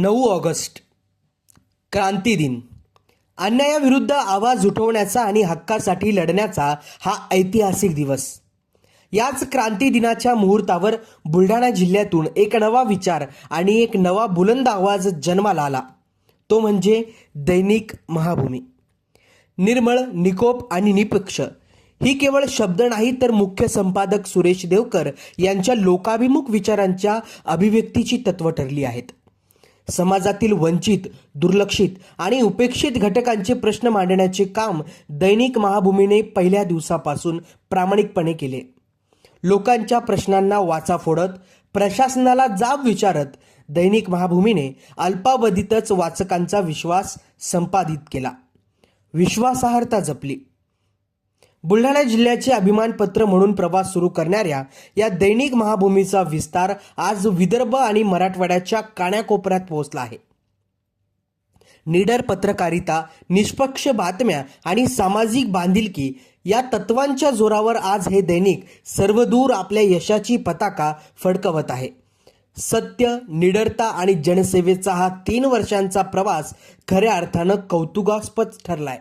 9 August क्रांती दिन. अन्यायाविरुद्ध आवाज उठवण्याचा आणि हक्कासाठी लढण्याचा हा ऐतिहासिक दिवस. याच क्रांती दिनाच्या मुहूर्तावर बुलढाणा जिल्ह्यातून एक नवा विचार आणि एक नवा बुलंद आवाज जन्माला आला. तो म्हणजे दैनिक महाभूमी. निर्मळ, निकोप आणि निपक्ष ही केवळ शब्द नाही, तर मुख्य संपादक सुरेश देवकर यांच्या लोकाभिमुख विचारांच्या अभिव्यक्तीची तत्त्व ठरली आहेत. समाजातील वंचित, दुर्लक्षित आणि उपेक्षित घटकांचे प्रश्न मांडण्याचे काम दैनिक महाभूमीने पहिल्या दिवसापासून प्रामाणिकपणे केले. लोकांच्या प्रश्नांना वाचा फोडत, प्रशासनाला जाब विचारत दैनिक महाभूमीने अल्पावधीतच वाचकांचा विश्वास संपादित केला, विश्वासार्हता जपली. बुलढाणा जिल्ह्याचे अभिमानपत्र म्हणून प्रवास सुरू करणाऱ्या या दैनिक महाभूमीचा विस्तार आज विदर्भ आणि मराठवाड्याच्या कानाकोपऱ्यात पोहोचला आहे. निडर पत्रकारिता, निष्पक्ष बातम्या आणि सामाजिक बांधिलकी या तत्वांच्या जोरावर आज हे दैनिक सर्वदूर आपल्या यशाची पताका फडकवत आहे. सत्य, निडरता आणि जनसेवेचा हा 3 वर्षांचा प्रवास खऱ्या अर्थानं कौतुकास्पद ठरलाय.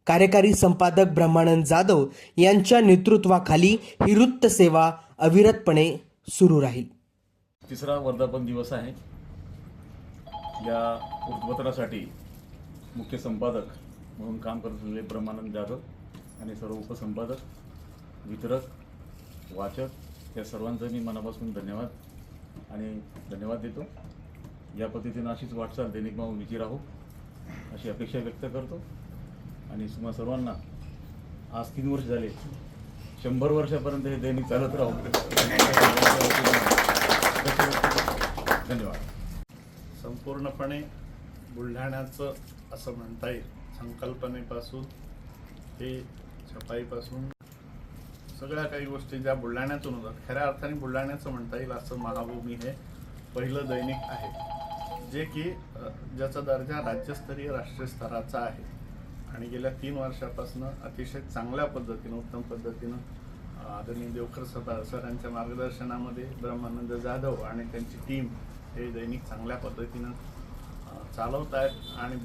कार्यकारी संपादक ब्रह्मानंद जाधव यांच्या नेतृत्वाखाली ही वृत्तसेवा अविरतपणे सुरू राहील. तिसरा वर्धापन दिवस आहे. या वृत्तपत्रासाठी मुख्य संपादक म्हणून काम करत असलेले ब्रह्मानंद जाधव आणि सर्व उपसंपादक, वितरक, वाचक या सर्वांचं मी मनापासून धन्यवाद देतो. या पद्धतीनं अशीच वाटचाल दैनिक महाभूमीची राहू अशी अपेक्षा व्यक्त करतो. आणि तुम्हा सर्वांना आज 3 वर्ष झाले, 100 वर्षापर्यंत हे दैनिक चालत राहू. धन्यवाद. संपूर्णपणे बुलढाण्याचं असं म्हणता येईल. संकल्पनेपासून ते छपाईपासून सगळ्या काही गोष्टी ज्या बुलढाण्यातून होतात, खऱ्या अर्थाने बुलढाण्याचं म्हणता येईल असं महाभूमी हे पहिलं दैनिक आहे, जे की ज्याचा दर्जा राज्यस्तरीय, राष्ट्रीय स्तराचा आहे. आणि गेल्या 3 वर्षापासून अतिशय चांगल्या पद्धतीनं, उत्तम पद्धतीनं आदरणीय देवकर सरांच्या मार्गदर्शनामध्ये ब्रह्मानंद जाधव आणि त्यांची टीम हे दैनिक चांगल्या पद्धतीनं चालवत आहेत. आणि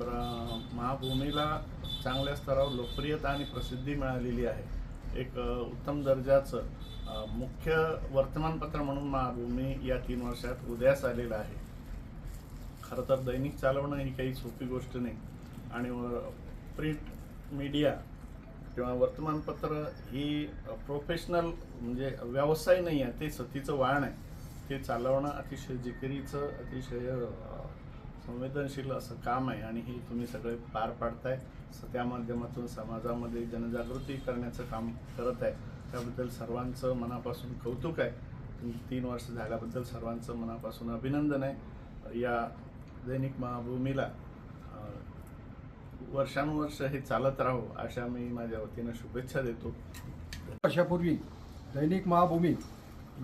महाभूमीला चांगल्या स्तरावर लोकप्रियता आणि प्रसिद्धी मिळालेली आहे. एक उत्तम दर्जाचं मुख्य वर्तमानपत्र म्हणून महाभूमी या 3 वर्षात उदयास आलेलं आहे. खरं तर दैनिक चालवणं ही काही सोपी गोष्ट नाही. आणि प्रिंट मीडिया किंवा वर्तमानपत्र ही प्रोफेशनल म्हणजे व्यवसाय नाही आहे, ते सतीचं वाण आहे. ते चालवणं अतिशय जिकिरीचं, अतिशय संवेदनशील असं काम आहे. आणि हे तुम्ही सगळे पार पाडताय. त्या माध्यमातून समाजामध्ये जनजागृती करण्याचं काम करत आहे. त्याबद्दल सर्वांचं मनापासून कौतुक आहे. 3 वर्ष झाल्याबद्दल सर्वांचं मनापासून अभिनंदन आहे. या दैनिक महाभूमीला वर्षानुवर्ष हे चालत राहू अशा मी माझ्या वतीनं शुभेच्छा देतो. वर्षापूर्वी दैनिक महाभूमी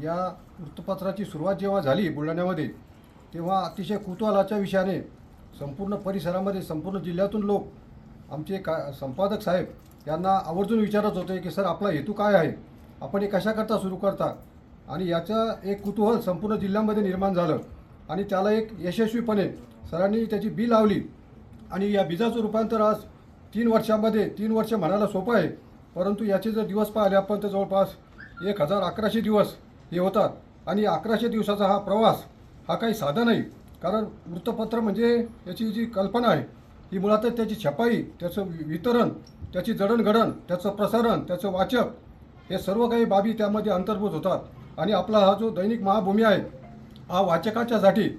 या वृत्तपत्राची सुरुवात जेव्हा झाली बुलढाण्यामध्ये, तेव्हा अतिशय कुतूहलाच्या विषयाने संपूर्ण परिसरामध्ये, संपूर्ण जिल्ह्यातून लोक आमचे संपादक साहेब यांना आवर्जून विचारत होते की सर, आपला हेतू काय आहे, आपण हे कशाकरता सुरू करता. आणि याचं एक कुतूहल संपूर्ण जिल्ह्यामध्ये निर्माण झालं आणि त्याला एक यशस्वीपणे सरांनी त्याची बी लावली. आणि या बीजाचं रूपांतर आज 3 वर्षामध्ये, 3 वर्ष म्हणायला सोपं आहे, परंतु याचे जर दिवस पाहिले आपण तर जवळपास 1111 दिवस हे होतात. आणि 1100 दिवसाचा हा प्रवास हा काही साधा नाही. कारण वृत्तपत्र म्हणजे याची जी कल्पना आहे ही मुळातच त्याची छपाई, त्याचं वितरण, त्याची जडणघडण, त्याचं प्रसारण, त्याचं वाचक, हे सर्व काही बाबी त्यामध्ये अंतर्भूत होतात. आणि आपला हा जो दैनिक महाभूमी आहे हा वाचकाच्यासाठी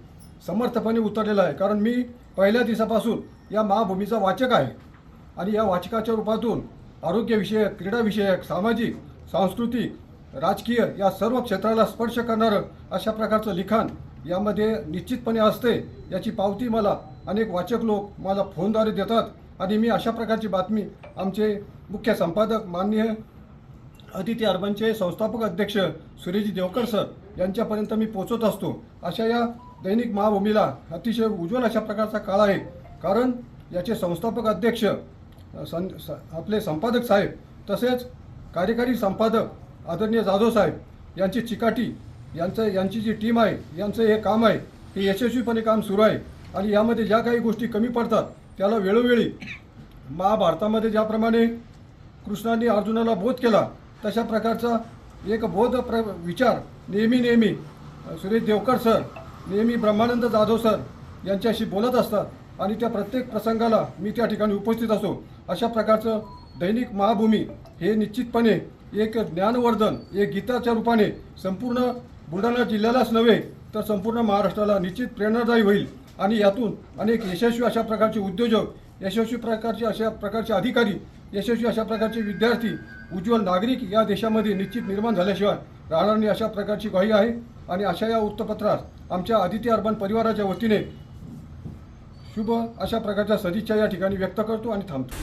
समर्थपणे उतरलेला आहे. कारण मी पहिल्या दिवसापासून या महाभूमीचा वाचक आहे. आणि या वाचकाच्या रूपातून आरोग्यविषयक, क्रीडाविषयक, सामाजिक, सांस्कृतिक, राजकीय या सर्व क्षेत्राला स्पर्श करणारं अशा प्रकारचं लिखाण यामध्ये निश्चितपणे असते. याची पावती मला अनेक वाचक लोक मला फोनद्वारे देतात. आणि मी अशा प्रकारची बातमी आमचे मुख्य संपादक माननीय अदिती अर्बनचे संस्थापक अध्यक्ष सुरेश देवकर सर यांच्यापर्यंत मी पोचवत असतो. अशा या दैनिक महाभूमीला अतिशय उज्ज्वल अशा प्रकारचा काळ आहे. कारण याचे संस्थापक अध्यक्ष आपले संपादक साहेब, तसेच कार्यकारी संपादक आदरणीय जाधव साहेब यांची चिकाटी, यांची जी टीम आहे, यांचं हे काम आहे. हे यशस्वीपणे काम सुरू आहे आणि यामध्ये ज्या काही गोष्टी कमी पडतात त्याला वेळोवेळी महाभारतामध्ये ज्याप्रमाणे कृष्णाने अर्जुनाला बोध केला तशा प्रकारचा एक विचार नेहमी सुरेश देवकर सर नेहमी ब्रह्मानंद जाधव सर यांच्याशी बोलत असतात आणि त्या प्रत्येक प्रसंगाला मी त्या ठिकाणी उपस्थित असो. अशा प्रकारचं दैनिक महाभूमी हे निश्चितपणे एक ज्ञानवर्धन एक गीताच्या रूपाने संपूर्ण बुलढाणा जिल्ह्यालाच नव्हे तर संपूर्ण महाराष्ट्राला निश्चित प्रेरणादायी होईल आणि यातून अनेक यशस्वी अशा प्रकारचे उद्योजक यशस्वी अशा प्रकारचे अधिकारी यशस्वी अशा प्रकारचे विद्यार्थी उज्ज्वल नागरिक या देशामध्ये निश्चित निर्माण झाल्याशिवाय राहणार नाही अशा प्रकारची ग्वाही आहे. आणि अशा या वृत्तपत्रात आमच्या आदित्य अर्बन परिवाराच्या वतीने शुभ अशा प्रकारच्या सदिच्छा या ठिकाणी व्यक्त करतो आणि थांबतो.